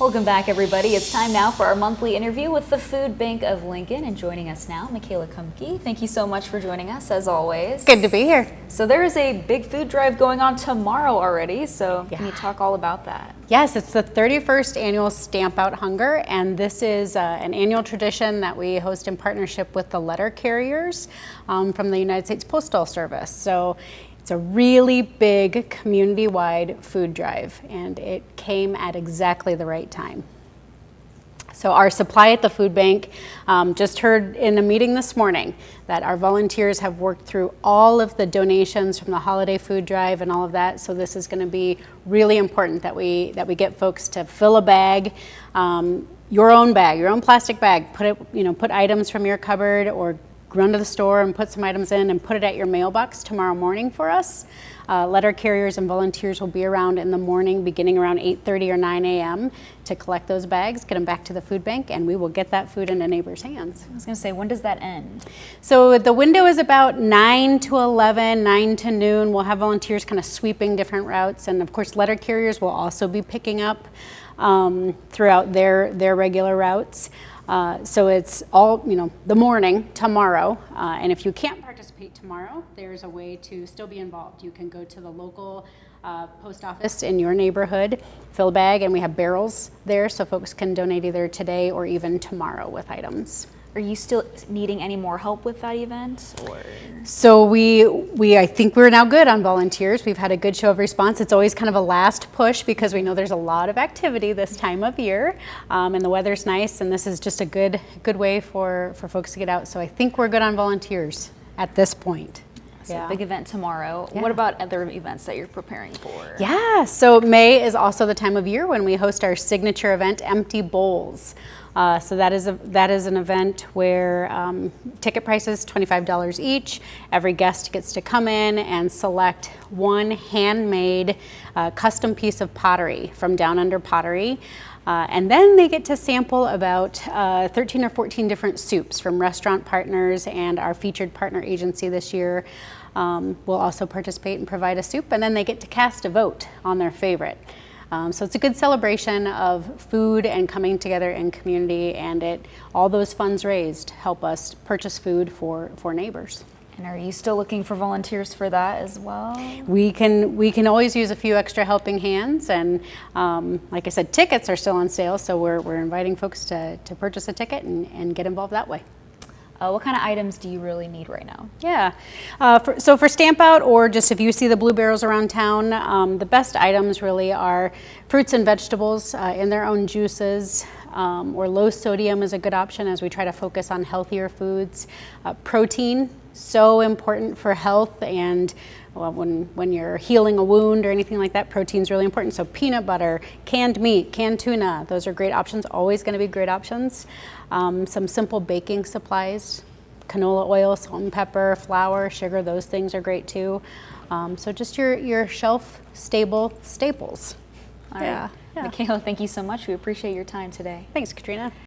Welcome back, everybody. It's time now for our monthly interview with the Food Bank of Lincoln. And joining us now, Michaela Kumke. Thank you so much for joining us, as always. Good to be here. So there is a big food drive going on tomorrow already. So can you talk all about that? Yes, it's the 31st annual Stamp Out Hunger, and this is an annual tradition that we host in partnership with the letter carriers from the United States Postal Service. So it's a really big community-wide food drive, and it came at exactly the right time. So our supply at the food bank, just heard in a meeting this morning that our volunteers have worked through all of the donations from the holiday food drive and all of that. So this is going to be really important that we get folks to fill a bag, your own plastic bag. Put items from your cupboard or run to the store and put some items in and put it at your mailbox tomorrow morning for us. Letter carriers and volunteers will be around in the morning beginning around 8:30 or 9 a.m. to collect those bags, get them back to the food bank, and we will get that food into neighbors' hands. I was going to say, when does that end? So the window is about 9 to 11, 9 to noon. We'll have volunteers kind of sweeping different routes, and of course letter carriers will also be picking up throughout their regular routes. So it's all, the morning tomorrow. And if you can't participate tomorrow, there's a way to still be involved. You can go to the local post office in your neighborhood, fill a bag, and we have barrels there so folks can donate either today or even tomorrow with items. Are you still needing any more help with that event? Or? So I think we're now good on volunteers. We've had a good show of response. It's always kind of a last push because we know there's a lot of activity this time of year, and the weather's nice, and this is just a good way for folks to get out. So I think we're good on volunteers at this point. So big event tomorrow. Yeah. What about other events that you're preparing for? Yeah, so May is also the time of year when we host our signature event, Empty Bowls. So that is an event where ticket prices $25 each. Every guest gets to come in and select one handmade custom piece of pottery from Down Under Pottery. And then they get to sample about 13 or 14 different soups from restaurant partners, and our featured partner agency this year will also participate and provide a soup, and then they get to cast a vote on their favorite. So it's a good celebration of food and coming together in community, and all those funds raised help us purchase food for neighbors. And are you still looking for volunteers for that as well? We can always use a few extra helping hands, and like I said, tickets are still on sale, so we're inviting folks to purchase a ticket and get involved that way. What kind of items do you really need right now? Yeah, so for Stamp Out, or just if you see the blue barrels around town, the best items really are fruits and vegetables in their own juices, or low sodium is a good option as we try to focus on healthier foods. Protein, so important for health, and when you're healing a wound or anything like that, protein's really important. So peanut butter, canned meat, canned tuna, those are great options, always going to be great options. Some simple baking supplies, canola oil, salt and pepper, flour, sugar, those things are great too. So just your shelf stable staples. All right. Yeah. Michaela, thank you so much. We appreciate your time today. Thanks, Katrina.